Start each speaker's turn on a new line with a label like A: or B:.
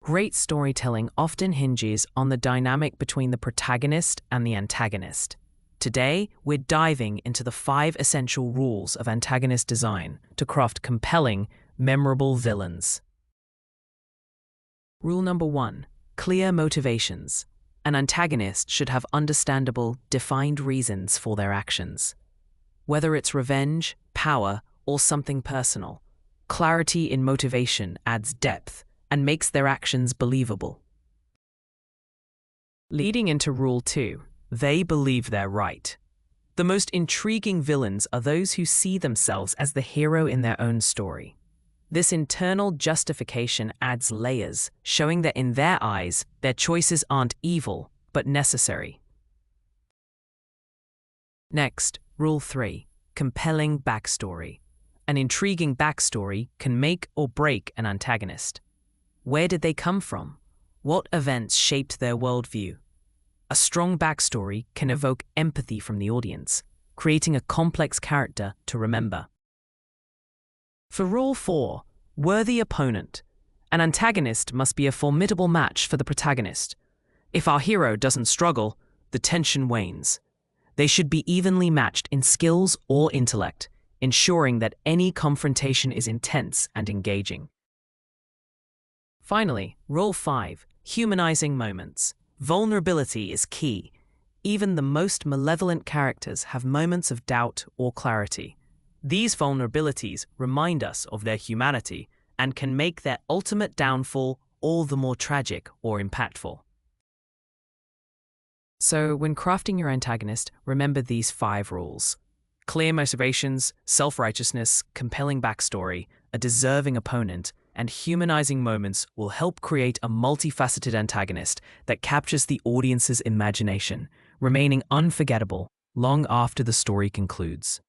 A: Great storytelling often hinges on the dynamic between the protagonist and the antagonist. Today, we're diving into the 5 essential rules of antagonist design to craft compelling, memorable villains. Rule number 1. Clear motivations. An antagonist should have understandable, defined reasons for their actions. Whether it's revenge, power, or something personal, clarity in motivation adds depth and makes their actions believable. Leading into Rule 2. They believe they're right. The most intriguing villains are those who see themselves as the hero in their own story. This internal justification adds layers, showing that in their eyes, their choices aren't evil, but necessary. Next, Rule 3. Compelling backstory. An intriguing backstory can make or break an antagonist. Where did they come from? What events shaped their worldview? A strong backstory can evoke empathy from the audience, creating a complex character to remember. For Rule 4, worthy opponent. An antagonist must be a formidable match for the protagonist. If our hero doesn't struggle, the tension wanes. They should be evenly matched in skills or intellect, ensuring that any confrontation is intense and engaging. Finally, Rule 5, humanizing moments. Vulnerability is key. Even the most malevolent characters have moments of doubt or clarity. These vulnerabilities remind us of their humanity and can make their ultimate downfall all the more tragic or impactful. So, when crafting your antagonist, remember these 5 rules. Clear motivations, self-righteousness, compelling backstory, a deserving opponent, and humanizing moments will help create a multifaceted antagonist that captures the audience's imagination, remaining unforgettable long after the story concludes.